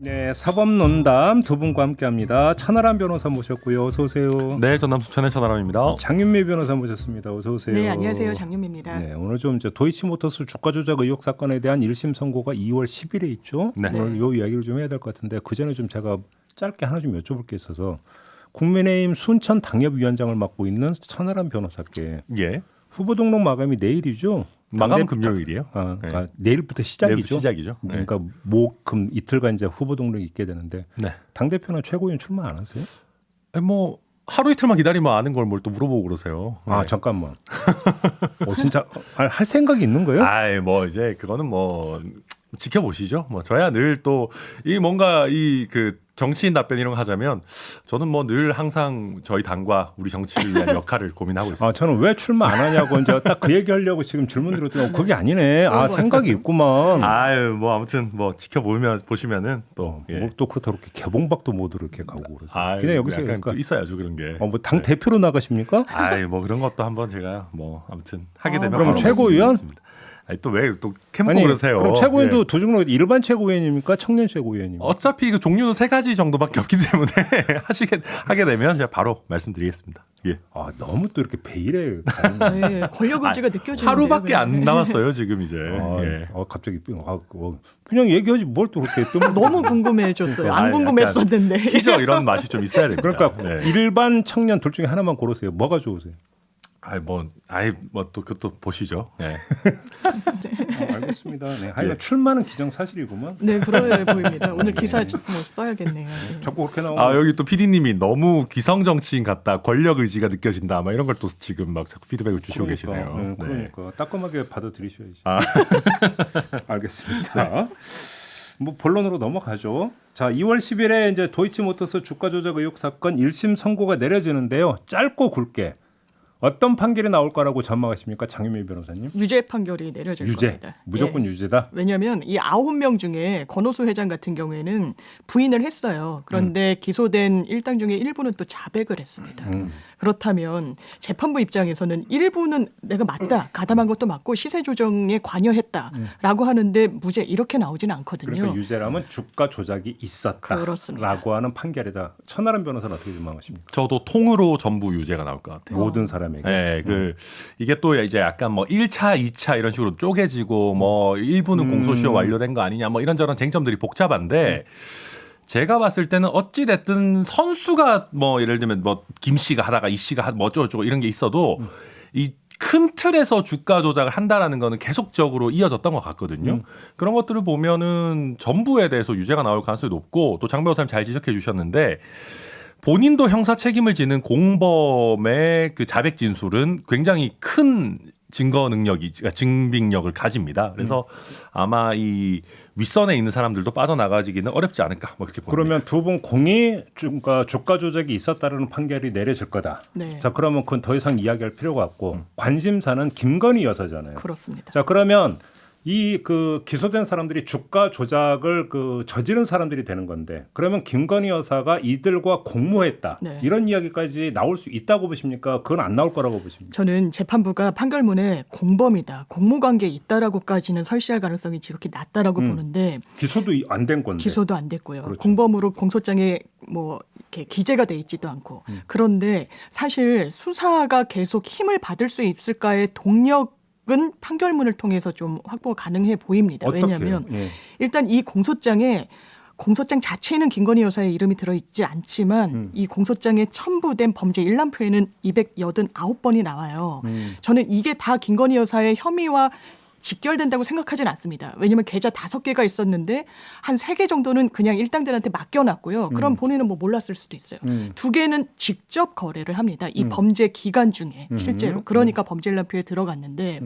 네, 사법논담 두 분과 함께합니다. 천하람 변호사 모셨고요. 어서 오세요. 네, 전남 수천의 천하람입니다. 장윤미 변호사 모셨습니다. 어서 오세요. 네, 안녕하세요. 장윤미입니다. 네, 오늘 좀 이제 도이치모터스 주가 조작 의혹 사건에 대한 1심 선고가 2월 10일에 있죠. 네. 오늘 요 이야기를 좀 해야 될 것 같은데 그 전에 좀 제가 짧게 하나 좀 여쭤볼 게 있어서 국민의힘 순천 당협위원장을 맡고 있는 천하람 변호사께 예. 후보 등록 마감이 내일이죠. 마감은 금요일이에요. 그러니까 네. 내일부터 시작이죠. 내일부터 시작이죠. 네. 그러니까 목, 금 이틀간 이제 후보 등록이 있게 되는데 네. 당 대표나 최고위원 출마 안 하세요? 아니, 뭐 하루 이틀만 기다리면 아는 걸 뭘 또 물어보고 그러세요. 아 네. 잠깐만. 진짜 할 생각이 있는 거예요? 아이 뭐 이제 그거는 뭐 지켜보시죠. 뭐 저야 늘 또 이 뭔가 이 그 정치인 답변 이런 거 하자면 저는 뭐 늘 항상 저희 당과 우리 정치를 위한 역할을 고민하고 있습니다. 아 저는 왜 출마 안 하냐고 이제 딱 그 얘기 하려고 지금 질문 드렸더니 그게 아니네. 아 생각이 있구만. 아유 뭐 아무튼 뭐 지켜보면 보시면은 또 예. 또 그렇다고 이렇게 개봉박도 못 이렇게 가고 그러세요. 아유, 그냥 여기서 약간 그러니까 또 있어야죠 그런 게. 뭐 당 대표로 나가십니까? 아이 뭐 그런 것도 한번 제가 뭐 아무튼 하게 되면 그럼 바로 최고위원? 말씀드리겠습니다. 아니 또 왜 또 캐묻고 그러세요? 그럼 최고위원도 예. 두 종류 일반 최고위원입니까? 청년 최고위원입니까? 어차피 그 종류는 세 가지 정도밖에 없기 때문에 하게 되면 제가 바로 말씀드리겠습니다. 예. 아 너무 또 이렇게 베일에 네, 권력 의지가 느껴지는데요. 하루밖에 안 그냥. 남았어요 지금 이제. 예. 갑자기 그냥 얘기하지 뭘 또 그렇게 뜸을 너무 궁금해졌어요. 안 아니, 궁금했었는데. 티저 이런 맛이 좀 있어야 됩니다. 그러니까 네. 일반 청년 둘 중에 하나만 고르세요. 뭐가 좋으세요? 또 그것도 보시죠. 네. 알겠습니다. 네, 하여간 출마는 기정사실이구만. 네, 그러해 보입니다. 오늘 기사 뭐 써야겠네요. 네. 자꾸 그렇게 나오면 아 여기 또 PD님이 너무 기성 정치인 같다, 권력 의지가 느껴진다, 막 이런 걸 또 지금 막 자꾸 피드백을 주시고 계시네요. 네, 그러니까 따끔하게 받아들이셔야지. 아. 알겠습니다. 뭐 본론으로 넘어가죠. 자, 2월 10일에 이제 도이치모터스 주가 조작 의혹 사건 1심 선고가 내려지는데요. 짧고 굵게 어떤 판결이 나올 거라고 전망하십니까, 장윤미 변호사님? 유죄 판결이 내려질 유죄, 겁니다. 무조건 예. 유죄다. 왜냐하면 이 9명 중에 권오수 회장 같은 경우에는 부인을 했어요. 그런데 기소된 일당 중에 일부는 또 자백을 했습니다. 그렇다면 재판부 입장에서는 일부는 내가 맞다, 가담한 것도 맞고 시세 조정에 관여했다라고 하는데 무죄 이렇게 나오지는 않거든요. 그러니까 유죄라면 주가 조작이 있었다라고 그렇습니다. 하는 판결이다. 천하람 변호사는 어떻게 전망하십니까? 저도 통으로 전부 유죄가 나올 것 같아요. 모든 사람에게. 네, 이게 또 이제 약간 뭐 1차, 2차 이런 식으로 쪼개지고 뭐 일부는 공소시효 완료된 거 아니냐 뭐 이런저런 쟁점들이 복잡한데 제가 봤을 때는 어찌 됐든 선수가 뭐 예를 들면 뭐 김 씨가 하다가 이 씨가 뭐 어쩌고저쩌고 이런 게 있어도 이 큰 틀에서 주가 조작을 한다라는 거는 계속적으로 이어졌던 것 같거든요. 그런 것들을 보면은 전부에 대해서 유죄가 나올 가능성이 높고 또 장 변호사님 잘 지적해 주셨는데 본인도 형사 책임을 지는 공범의 그 자백 진술은 굉장히 큰 증거 능력이, 증빙력을 가집니다. 그래서 아마 이 윗선에 있는 사람들도 빠져나가지기는 어렵지 않을까, 뭐 그렇게 봅니다. 그러면 두 분 공이 주가 조작이 있었다는 판결이 내려질 거다. 네. 자, 그러면 그건 더 이상 이야기할 필요가 없고 관심사는 김건희 여사잖아요. 그렇습니다. 자, 그러면 이 그 기소된 사람들이 주가 조작을 그 저지른 사람들이 되는 건데 그러면 김건희 여사가 이들과 공모했다. 네. 이런 이야기까지 나올 수 있다고 보십니까? 그건 안 나올 거라고 보십니까? 저는 재판부가 판결문에 공범이다, 공모관계 있다라고까지는 설시할 가능성이 지극히 낮다라고 보는데 기소도 안 된 건데. 기소도 안 됐고요. 그렇죠. 공범으로 공소장에 뭐 이렇게 기재가 돼 있지도 않고 그런데 사실 수사가 계속 힘을 받을 수 있을까의 동력은 판결문을 통해서 좀 확보가 가능해 보입니다. 어떻게요? 왜냐하면 예. 일단 이 공소장 자체에는 김건희 여사의 이름이 들어있지 않지만 이 공소장에 첨부된 범죄 일람표에는 289번이 나와요. 저는 이게 다 김건희 여사의 혐의와 직결된다고 생각하진 않습니다. 왜냐하면 계좌 5개가 있었는데 한 3개 정도는 그냥 일당들한테 맡겨놨고요. 그럼 본인은 뭐 몰랐을 수도 있어요. 2개는 직접 거래를 합니다. 이 범죄 기간 중에 실제로. 그러니까 범죄 일람표에 들어갔는데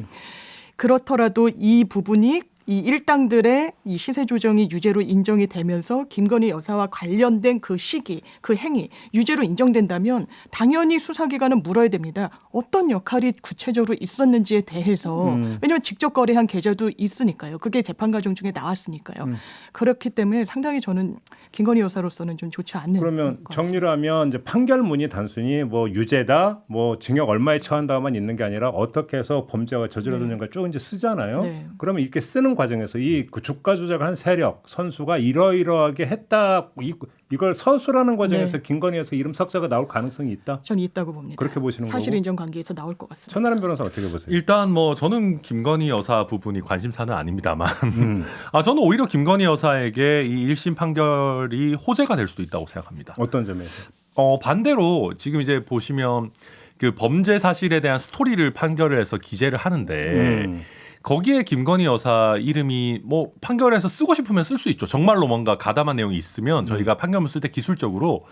그렇더라도 이 부분이 이 일당들의 이 시세 조정이 유죄로 인정이 되면서 김건희 여사와 관련된 그 시기, 그 행위 유죄로 인정된다면 당연히 수사기관은 물어야 됩니다. 어떤 역할이 구체적으로 있었는지에 대해서 왜냐하면 직접 거래한 계좌도 있으니까요. 그게 재판 과정 중에 나왔으니까요. 그렇기 때문에 상당히 저는 김건희 여사로서는 좀 좋지 않는. 그러면 것 같습니다. 정리를 하면 이제 판결문이 단순히 뭐 유죄다, 뭐 징역 얼마에 처한다만 있는 게 아니라 어떻게 해서 범죄가 저질러졌는가 쭉 이제 쓰잖아요. 네. 그러면 이렇게 쓰는 과정에서 그 주가 조작한 세력 선수가 이러이러하게 했다 이걸 서술하는 과정에서 네. 김건희 여사 이름 석자가 나올 가능성이 있다. 전 있다고 봅니다. 그렇게 보시는 사실 거고. 인정 관계에서 나올 것 같습니다. 천하람 변호사 어떻게 보세요? 일단 뭐 저는 김건희 여사 부분이 관심사는 아닙니다만 저는 오히려 김건희 여사에게 이 1심 판결이 호재가 될 수도 있다고 생각합니다. 어떤 점에서? 반대로 지금 이제 보시면 그 범죄 사실에 대한 스토리를 판결을 해서 기재를 하는데 거기에 김건희 여사 이름이 뭐 판결에서 쓰고 싶으면 쓸 수 있죠. 정말로 뭔가 가담한 내용이 있으면 저희가 판결문 쓸 때 기술적으로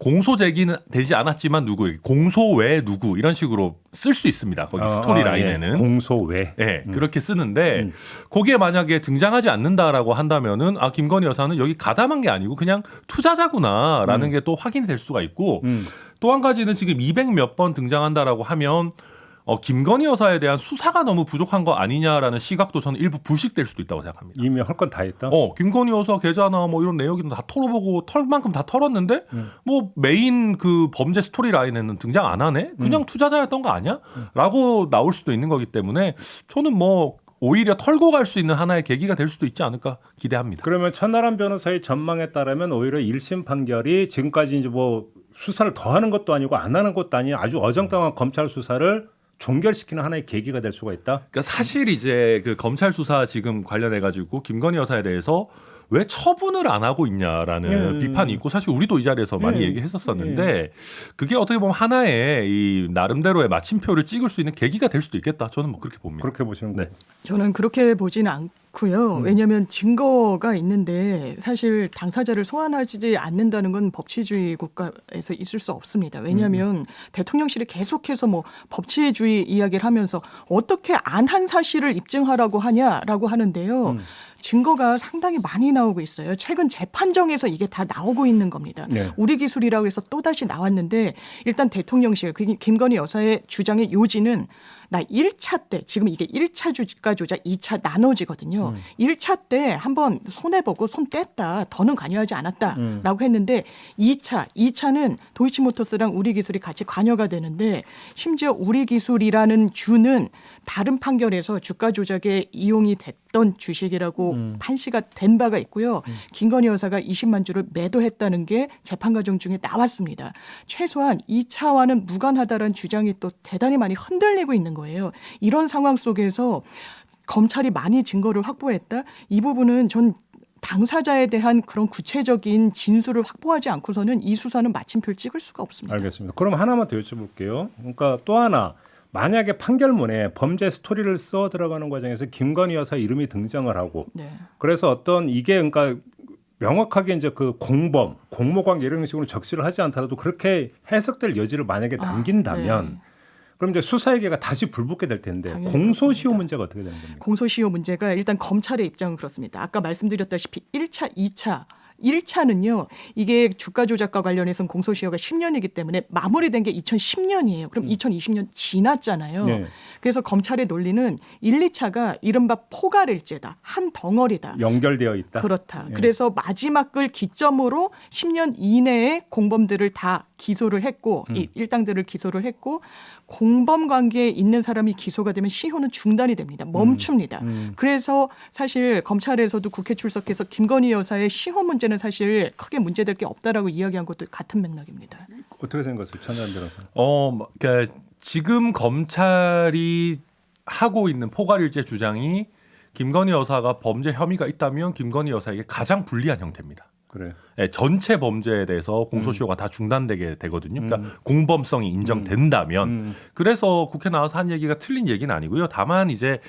공소 제기는 되지 않았지만 누구 공소 외 누구 이런 식으로 쓸 수 있습니다. 거기 스토리 라인에는 예. 공소 외. 네, 그렇게 쓰는데 거기에 만약에 등장하지 않는다라고 한다면은 김건희 여사는 여기 가담한 게 아니고 그냥 투자자구나라는 게 또 확인이 될 수가 있고 또 한 가지는 지금 200 몇 번 등장한다라고 하면 김건희 여사에 대한 수사가 너무 부족한 거 아니냐라는 시각도 저는 일부 불식될 수도 있다고 생각합니다. 이미 할 건 다 했다. 김건희 여사 계좌나 뭐 이런 내역이든 다 털어보고 털 만큼 다 털었는데 뭐 메인 그 범죄 스토리 라인에는 등장 안 하네? 그냥 투자자였던 거 아니야? 라고 나올 수도 있는 거기 때문에 저는 뭐 오히려 털고 갈 수 있는 하나의 계기가 될 수도 있지 않을까 기대합니다. 그러면 천하람 변호사의 전망에 따르면 오히려 1심 판결이 지금까지 이제 뭐 수사를 더 하는 것도 아니고 안 하는 것도 아닌 아주 어정쩡한 검찰 수사를 종결시키는 하나의 계기가 될 수가 있다. 그러니까 사실 이제 그 검찰 수사 지금 관련해 가지고 김건희 여사에 대해서 왜 처분을 안 하고 있냐라는 비판이 있고 사실 우리도 이 자리에서 많이 얘기했었었는데 그게 어떻게 보면 하나의 이 나름대로의 마침표를 찍을 수 있는 계기가 될 수도 있겠다. 저는 뭐 그렇게 봅니다. 그렇게 보시는 거예요. 저는 그렇게 보지는 않고요. 왜냐하면 증거가 있는데 사실 당사자를 소환하지 않는다는 건 법치주의 국가에서 있을 수 없습니다. 왜냐하면 대통령실이 계속해서 뭐 법치주의 이야기를 하면서 어떻게 안 한 사실을 입증하라고 하냐라고 하는데요. 증거가 상당히 많이 나오고 있어요. 최근 재판정에서 이게 다 나오고 있는 겁니다. 네. 우리 기술이라고 해서 또다시 나왔는데 일단 대통령실, 김건희 여사의 주장의 요지는 나 1차 때 지금 이게 1차 주가 조작 2차 나눠지거든요. 1차 때 한번 손해보고 손 뗐다. 더는 관여하지 않았다라고 했는데 2차는 도이치모터스랑 우리기술이 같이 관여가 되는데 심지어 우리기술이라는 주는 다른 판결에서 주가 조작에 이용이 됐던 주식이라고 판시가 된 바가 있고요. 김건희 여사가 20만 주를 매도했다는 게 재판 과정 중에 나왔습니다. 최소한 2차와는 무관하다는 주장이 또 대단히 많이 흔들리고 있는 거예요. 이런 상황 속에서 검찰이 많이 증거를 확보했다. 이 부분은 전 당사자에 대한 그런 구체적인 진술을 확보하지 않고서는 이 수사는 마침표를 찍을 수가 없습니다. 알겠습니다. 그럼 하나만 더 여쭤볼게요. 그러니까 또 하나 만약에 판결문에 범죄 스토리를 써 들어가는 과정에서 김건희 여사 이름이 등장을 하고 네. 그래서 어떤 이게 그러니까 명확하게 이제 그 공범, 공모관계 이런 식으로 적시를 하지 않더라도 그렇게 해석될 여지를 만약에 남긴다면 네. 그럼 이제 수사에게가 다시 불붙게 될 텐데 당연히 공소시효 그렇습니다. 문제가 어떻게 되는 겁니까? 공소시효 문제가 일단 검찰의 입장은 그렇습니다. 아까 말씀드렸다시피 1차, 2차 1차는요. 이게 주가 조작과 관련해서는 공소시효가 10년이기 때문에 마무리된 게 2010년이에요. 그럼 2020년 지났잖아요. 네. 그래서 검찰의 논리는 1, 2차가 이른바 포괄일죄다. 한 덩어리다. 연결되어 있다. 그렇다. 예. 그래서 마지막을 기점으로 10년 이내에 공범들을 다 기소를 했고 이 일당들을 기소를 했고 공범 관계에 있는 사람이 기소가 되면 시효는 중단이 됩니다. 멈춥니다. 그래서 사실 검찰에서도 국회 출석해서 김건희 여사의 시효 문제는 사실 크게 문제될 게 없다라고 이야기한 것도 같은 맥락입니다. 어떻게 생각하세요? 천하람 변호사. 그러니까 지금 검찰이 하고 있는 포괄일죄 주장이 김건희 여사가 범죄 혐의가 있다면 김건희 여사에게 가장 불리한 형태입니다. 그래. 네, 전체 범죄에 대해서 공소시효가 다 중단되게 되거든요. 그러니까 공범성이 인정된다면. 그래서 국회 나와서 한 얘기가 틀린 얘기는 아니고요. 다만 이제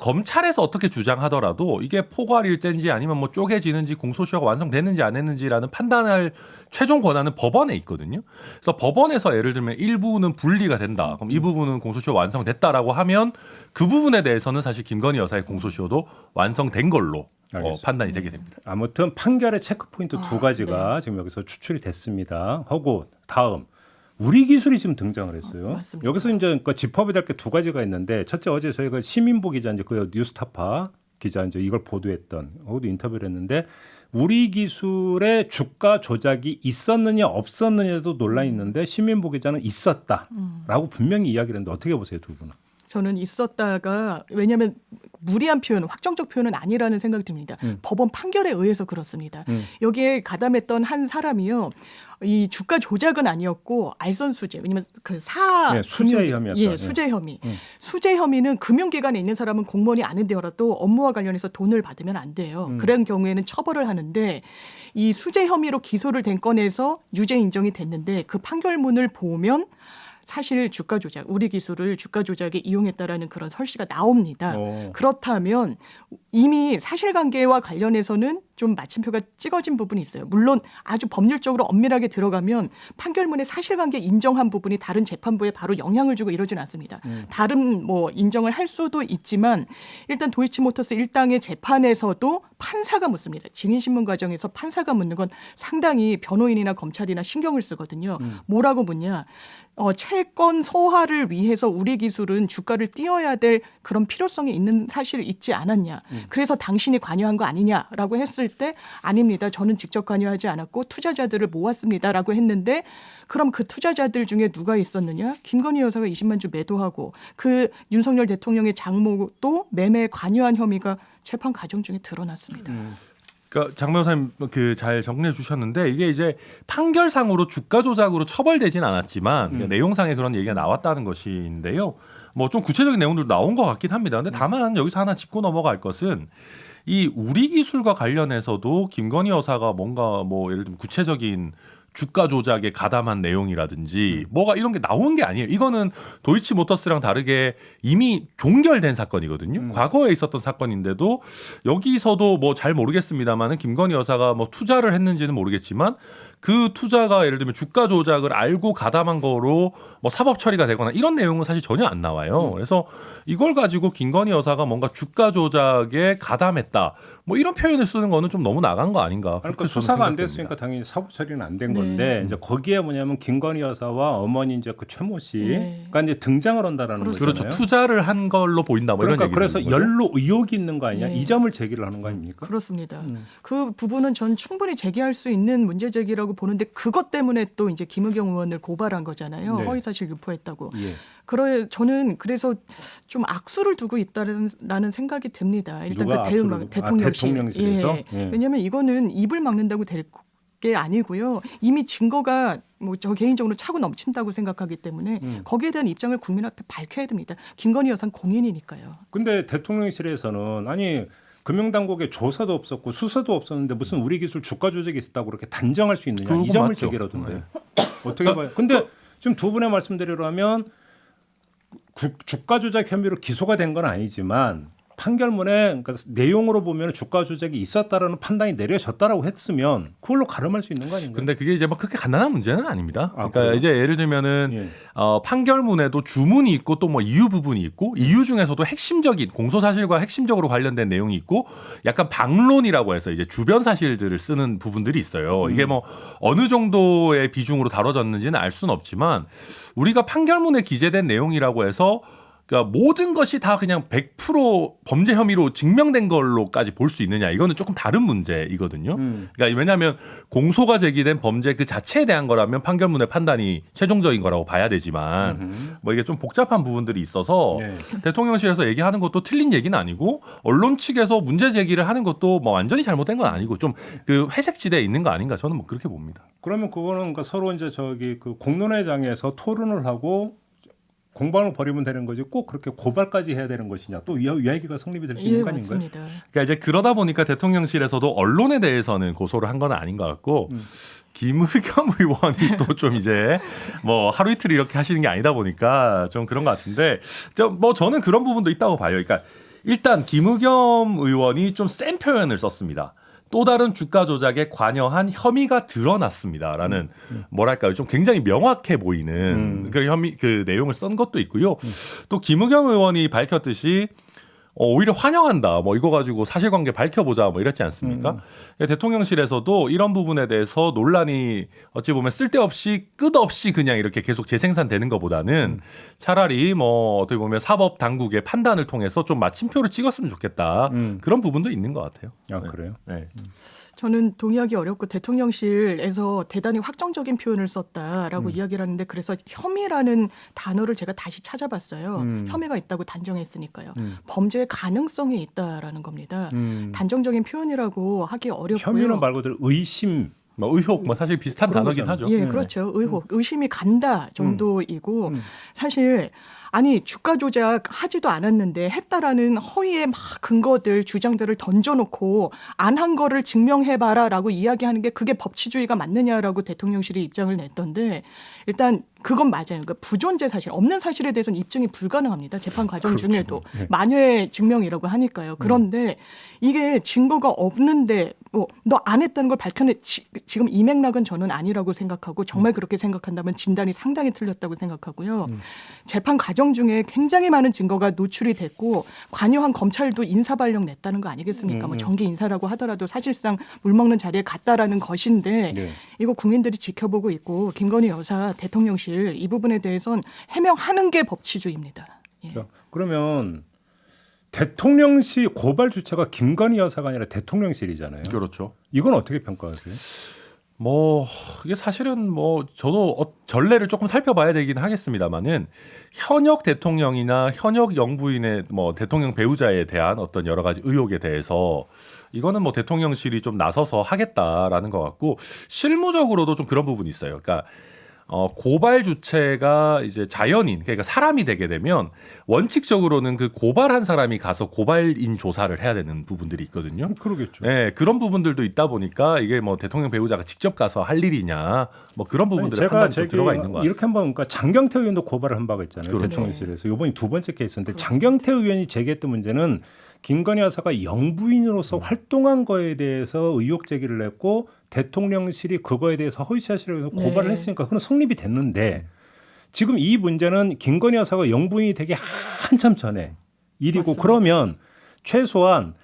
검찰에서 어떻게 주장하더라도 이게 포괄일죄인지 아니면 뭐 쪼개지는지 공소시효가 완성됐는지 안 했는지라는 판단할 최종 권한은 법원에 있거든요. 그래서 법원에서 예를 들면 일부는 분리가 된다. 그럼 이 부분은 공소시효 완성됐다라고 하면 그 부분에 대해서는 사실 김건희 여사의 공소시효도 완성된 걸로 판단이 되게 됩니다. 아무튼 판결의 체크 포인트 두 가지가 지금 여기서 추출이 됐습니다. 하고 다음 우리 기술이 지금 등장을 했어요. 맞습니다. 여기서 이제 그러니까 짚어야 될 게 두 가지가 있는데 첫째 어제 저희가 시민보 기자 이제 그 뉴스타파 기자 이제 이걸 보도했던 거기도 인터뷰를 했는데 우리 기술의 주가 조작이 있었느냐 없었느냐도 논란이 있는데 시민보 기자는 있었다라고 분명히 이야기를 했는데 어떻게 보세요 두 분은? 저는 있었다가 왜냐하면 무리한 표현, 확정적 표현은 아니라는 생각이 듭니다. 법원 판결에 의해서 그렇습니다. 여기에 가담했던 한 사람이요. 이 주가 조작은 아니었고 알선수재 왜냐면 네, 수재 혐의였다. 예, 수재 혐의. 수재 혐의는 금융기관에 있는 사람은 공무원이 아닌데라도 업무와 관련해서 돈을 받으면 안 돼요. 그런 경우에는 처벌을 하는데 이 수재 혐의로 기소를 된 건에서 유죄 인정이 됐는데 그 판결문을 보면 사실 주가 조작, 우리 기술을 주가 조작에 이용했다라는 그런 설시가 나옵니다. 그렇다면 이미 사실관계와 관련해서는 좀 마침표가 찍어진 부분이 있어요. 물론 아주 법률적으로 엄밀하게 들어가면 판결문의 사실관계 인정한 부분이 다른 재판부에 바로 영향을 주고 이러진 않습니다. 다른 뭐 인정을 할 수도 있지만 일단 도이치모터스 일당의 재판에서도 판사가 묻습니다. 증인신문 과정에서 판사가 묻는 건 상당히 변호인이나 검찰이나 신경을 쓰거든요. 뭐라고 묻냐. 채권 소화를 위해서 우리 기술은 주가를 띄워야 될 그런 필요성이 있는 사실이 있지 않았냐. 그래서 당신이 관여한 거 아니냐라고 했을 때 아닙니다. 저는 직접 관여하지 않았고 투자자들을 모았습니다라고 했는데 그럼 그 투자자들 중에 누가 있었느냐. 김건희 여사가 20만 주 매도하고 그 윤석열 대통령의 장모도 매매에 관여한 혐의가 재판 과정 중에 드러났습니다. 그러니까 장 변호사님 그 잘 정리해 주셨는데 이게 이제 판결상으로 주가 조작으로 처벌되진 않았지만 내용상에 그런 얘기가 나왔다는 것인데요. 뭐 좀 구체적인 내용들 나온 것 같긴 합니다. 근데 다만 여기서 하나 짚고 넘어갈 것은 이 우리 기술과 관련해서도 김건희 여사가 뭔가 뭐 예를 들면 구체적인 주가 조작에 가담한 내용이라든지 뭐가 이런 게 나온 게 아니에요. 이거는 도이치모터스랑 다르게 이미 종결된 사건이거든요. 과거에 있었던 사건인데도 여기서도 뭐 잘 모르겠습니다만은 김건희 여사가 뭐 투자를 했는지는 모르겠지만 그 투자가 예를 들면 주가 조작을 알고 가담한 거로 뭐 사법 처리가 되거나 이런 내용은 사실 전혀 안 나와요. 그래서 이걸 가지고 김건희 여사가 뭔가 주가 조작에 가담했다. 뭐 이런 표현을 쓰는 거는 좀 너무 나간 거 아닌가. 그러니까 그렇게 저는 수사가 안 생각됩니다. 됐으니까 당연히 사법 처리는 안 된 건데 이제 거기에 뭐냐면 김건희 여사와 어머니 이제 그 최모 씨가 이제 등장을 한다라는 거잖아요. 그렇죠. 투자를 한 걸로 보인다. 뭐 그러니까 이런 얘기. 그래서 연루 의혹이 있는 거 아니냐. 예. 이 점을 제기를 하는 거 아닙니까? 그렇습니다. 그 부분은 전 충분히 제기할 수 있는 문제 제기라고 보는데 그것 때문에 또 이제 김의겸 의원을 고발한 거잖아요. 네. 허위사실 유포했다고. 예. 저는 그래서 좀 악수를 두고 있다라는 생각이 듭니다. 일단 누가 그 악수를 대통령실. 대통령실에서? 예. 예. 왜냐하면 이거는 입을 막는다고 될 게 아니고요. 이미 증거가 뭐 저 개인적으로 차고 넘친다고 생각하기 때문에 거기에 대한 입장을 국민 앞에 밝혀야 됩니다. 김건희 여사는 공인이니까요. 근데 대통령실에서는 아니 금융당국에 조사도 없었고 수사도 없었는데 무슨 우리 기술 주가 조작이 있었다고 그렇게 단정할 수 있느냐. 이 그거 점을 맞죠. 제기하던데. 어떻게 봐요? 근데 지금 두 분의 말씀대로라면 주가 조작 혐의로 기소가 된 건 아니지만 판결문에 그러니까 내용으로 보면 주가 조작이 있었다라는 판단이 내려졌다라고 했으면 그걸로 가름할 수 있는 거 아닌가요? 근데 그게 이제 뭐 그렇게 간단한 문제는 아닙니다. 아, 그러니까 그래요? 이제 예를 들면은 예. 판결문에도 주문이 있고 또 뭐 이유 부분이 있고 이유 중에서도 핵심적인 공소 사실과 핵심적으로 관련된 내용이 있고 약간 방론이라고 해서 이제 주변 사실들을 쓰는 부분들이 있어요. 이게 뭐 어느 정도의 비중으로 다뤄졌는지는 알 수는 없지만 우리가 판결문에 기재된 내용이라고 해서 그러니까 모든 것이 다 그냥 100% 범죄 혐의로 증명된 걸로까지 볼 수 있느냐 이거는 조금 다른 문제이거든요. 그러니까 왜냐하면 공소가 제기된 범죄 그 자체에 대한 거라면 판결문의 판단이 최종적인 거라고 봐야 되지만 뭐 이게 좀 복잡한 부분들이 있어서 네. 대통령실에서 얘기하는 것도 틀린 얘기는 아니고 언론 측에서 문제 제기를 하는 것도 뭐 완전히 잘못된 건 아니고 좀 그 회색 지대에 있는 거 아닌가 저는 뭐 그렇게 봅니다. 그러면 그거는 그러니까 서로 이제 저기 그 공론회장에서 토론을 하고 공방을 벌이면 되는 거지 꼭 그렇게 고발까지 해야 되는 것이냐 또 이야기가 성립이 될 수 있는 예, 거 아닌가요? 맞습니다. 그러니까 이제 그러다 보니까 대통령실에서도 언론에 대해서는 고소를 한 건 아닌 것 같고 김의겸 의원이 또 좀 이제 뭐 하루 이틀 이렇게 하시는 게 아니다 보니까 좀 그런 것 같은데 뭐 저는 그런 부분도 있다고 봐요. 그러니까 일단 김의겸 의원이 좀 센 표현을 썼습니다. 또 다른 주가 조작에 관여한 혐의가 드러났습니다라는 뭐랄까요 좀 굉장히 명확해 보이는 그 혐의 그 내용을 쓴 것도 있고요. 또 김의겸 의원이 밝혔듯이 오히려 환영한다. 뭐 이거 가지고 사실관계 밝혀보자. 뭐 이랬지 않습니까? 대통령실에서도 이런 부분에 대해서 논란이 어찌 보면 쓸데없이 끝없이 그냥 이렇게 계속 재생산되는 것보다는 차라리 뭐 어떻게 보면 사법 당국의 판단을 통해서 좀 마침표를 찍었으면 좋겠다. 그런 부분도 있는 것 같아요. 아 그래요? 네. 저는 동의하기 어렵고 대통령실에서 대단히 확정적인 표현을 썼다라고 이야기를 하는데 그래서 혐의라는 단어를 제가 다시 찾아봤어요. 혐의가 있다고 단정했으니까요. 범죄의 가능성이 있다라는 겁니다. 단정적인 표현이라고 하기 어렵고요. 혐의는 말 그대로 의심. 뭐 의혹 뭐 사실 비슷한 그런 단어긴 거잖아요. 하죠. 예, 그렇죠. 의혹, 의심이 간다 정도이고 사실 아니 주가 조작 하지도 않았는데 했다라는 허위의 막 근거들 주장들을 던져놓고 안 한 거를 증명해봐라라고 이야기하는 게 그게 법치주의가 맞느냐라고 대통령실이 입장을 냈던데 일단 그건 맞아요. 그러니까 부존재 사실 없는 사실에 대해서는 입증이 불가능합니다. 재판 과정 그렇죠. 중에도 네. 만여의 증명이라고 하니까요. 그런데 이게 증거가 없는데 뭐 너 안 했다는 걸 밝혀내 지금 이 맥락은 저는 아니라고 생각하고 정말 그렇게 생각한다면 진단이 상당히 틀렸다고 생각하고요. 재판 과정 중에 굉장히 많은 증거가 노출이 됐고 관여한 검찰도 인사발령 냈다는 거 아니겠습니까? 뭐 정기 인사라고 하더라도 사실상 물먹는 자리에 갔다라는 것인데 네. 이거 국민들이 지켜보고 있고 김건희 여사 대통령실 이 부분에 대해서는 해명하는 게 법치주의입니다. 예. 자, 그러면 대통령실 고발 주체가 김건희 여사가 아니라 대통령실이잖아요. 그렇죠. 이건 어떻게 평가하세요? 뭐 이게 사실은 뭐 저도 전례를 조금 살펴봐야 되긴 하겠습니다만은 현역 대통령이나 현역 영부인의 뭐 대통령 배우자에 대한 어떤 여러 가지 의혹에 대해서 이거는 뭐 대통령실이 좀 나서서 하겠다라는 것 같고 실무적으로도 좀 그런 부분이 있어요. 그러니까 고발 주체가 이제 자연인, 그러니까 사람이 되게 되면 원칙적으로는 그 고발한 사람이 가서 고발인 조사를 해야 되는 부분들이 있거든요. 그러겠죠. 네, 그런 부분들도 있다 보니까 이게 뭐 대통령 배우자가 직접 가서 할 일이냐, 뭐 그런 부분들의 제가 판단이 좀 들어가 있는 것 같습니다. 이렇게 한번 그러니까 장경태 의원도 고발을 한 바가 있잖아요. 그렇죠. 대통령실에서 이번이 두 번째 케이스인데 장경태 의원이 제기했던 문제는 김건희 여사가 영부인으로서 활동한 거에 대해서 의혹 제기를 했고 대통령실이 그거에 대해서 허위사실을 고발을 네. 했으니까 그건 성립이 됐는데 지금 이 문제는 김건희 여사가 영부인이 되기 한참 전에 일이고 맞습니다. 그러면 최소한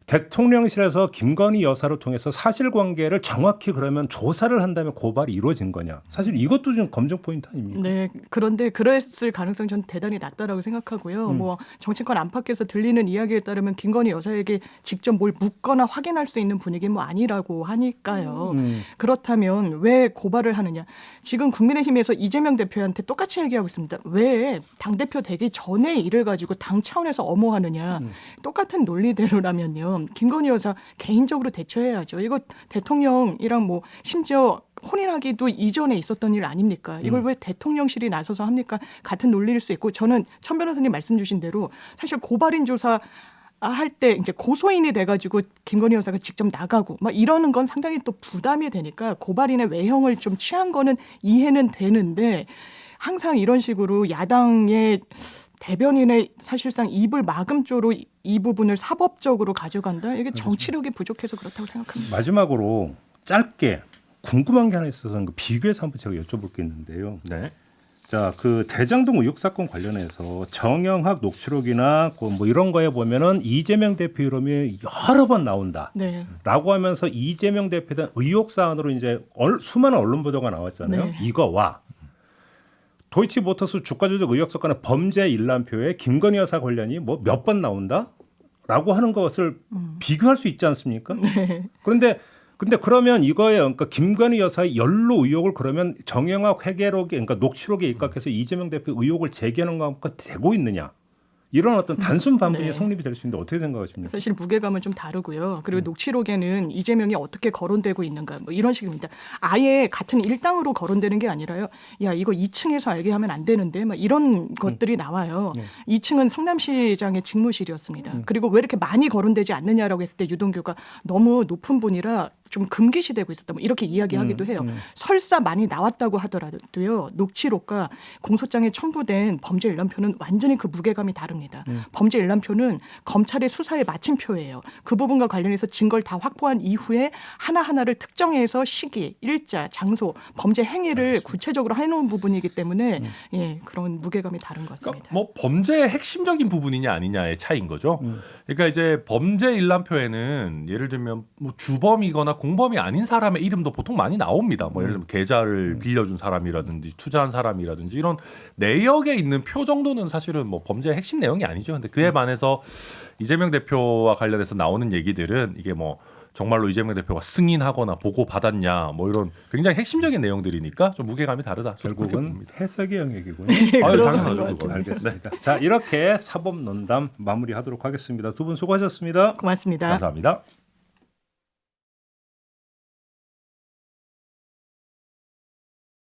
대통령실에서 김건희 여사를 통해서 사실관계를 정확히 그러면 조사를 한다면 고발이 이루어진 거냐. 사실 이것도 좀 검증 포인트 아닙니까? 네, 그런데 그랬을 가능성이 전 대단히 낮다라고 생각하고요. 뭐 정치권 안팎에서 들리는 이야기에 따르면 김건희 여사에게 직접 뭘 묻거나 확인할 수 있는 분위기는 뭐 아니라고 하니까요. 그렇다면 왜 고발을 하느냐? 지금 국민의힘에서 이재명 대표한테 똑같이 얘기하고 있습니다. 왜 당대표 되기 전에 일을 가지고 당 차원에서 엄호하느냐? 똑같은 논리대로라면요. 김건희 여사 개인적으로 대처해야죠. 이거 대통령이랑 뭐 심지어 혼인하기도 이전에 있었던 일 아닙니까? 이걸 왜 대통령실이 나서서 합니까? 같은 논리일 수 있고 저는 천 변호사님 말씀 주신 대로 사실 고발인 조사 할 때 이제 고소인이 돼가지고 김건희 여사가 직접 나가고 막 이러는 건 상당히 또 부담이 되니까 고발인의 외형을 좀 취한 거는 이해는 되는데 항상 이런 식으로 야당의 대변인의 사실상 입을 막음조로 이 부분을 사법적으로 가져간다? 이게 정치력이 부족해서 그렇다고 생각합니다. 마지막으로 짧게 궁금한 게 하나 있어서 그 비교해서 한번 제가 여쭤볼 게 있는데요. 네. 자, 그 대장동 의혹 사건 관련해서 정영학 녹취록이나 뭐 이런 거에 보면은 이재명 대표 이름이 여러 번 나온다. 네. 라고 하면서 이재명 대표에 대한 의혹 사안으로 이제 수많은 언론 보도가 나왔잖아요. 네. 이거와 도이치모터스 주가 조작 의혹 사건의 범죄 일람표에 김건희 여사 관련이 뭐 몇 번 나온다라고 하는 것을 비교할 수 있지 않습니까? 네. 근데 그러면 이거에 그러니까 김건희 여사의 연루 의혹을 그러면 정영학 회계록에 그러니까 녹취록에 입각해서 이재명 대표 의혹을 제기하는 것과 되고 있느냐? 이런 어떤 단순 반문이 네. 성립이 될 수 있는데 어떻게 생각하십니까? 사실 무게감은 좀 다르고요. 그리고 녹취록에는 이재명이 어떻게 거론되고 있는가 뭐 이런 식입니다. 아예 같은 일당으로 거론되는 게 아니라요. 야 이거 2층에서 알게 하면 안 되는데 막 이런 것들이 나와요. 2층은 성남시장의 직무실이었습니다. 그리고 왜 이렇게 많이 거론되지 않느냐라고 했을 때 유동규가 너무 높은 분이라 좀 금기시되고 있었다. 뭐 이렇게 이야기하기도 해요. 설사 많이 나왔다고 하더라도요. 녹취록과 공소장에 첨부된 범죄 일람표는 완전히 그 무게감이 다릅니다. 범죄 일람표는 검찰의 수사의 마침표예요. 그 부분과 관련해서 증거를 다 확보한 이후에 하나하나를 특정해서 시기, 일자, 장소, 범죄 행위를 구체적으로 해놓은 부분이기 때문에 예, 그런 무게감이 다른 것 같습니다. 그러니까 뭐 범죄의 핵심적인 부분이냐 아니냐의 차이인 거죠. 그러니까 이제 범죄 일람표에는 예를 들면 뭐 주범이거나 공범이 아닌 사람의 이름도 보통 많이 나옵니다. 뭐 예를 들면 계좌를 빌려준 사람이라든지 투자한 사람이라든지 이런 내역에 있는 표 정도는 사실은 뭐 범죄의 핵심 내용이 아니죠. 근데 그에 반해서 이재명 대표와 관련해서 나오는 얘기들은 이게 뭐 정말로 이재명 대표가 승인하거나 보고 받았냐 뭐 이런 굉장히 핵심적인 내용들이니까 좀 무게감이 다르다. 저는 그렇게 결국은 봅니다. 해석의 영역이군요. 아유, 그런 당연하죠. 것 그건. 알겠습니다. 자, 이렇게 사법논담 마무리하도록 하겠습니다. 두 분 수고하셨습니다. 고맙습니다. 감사합니다.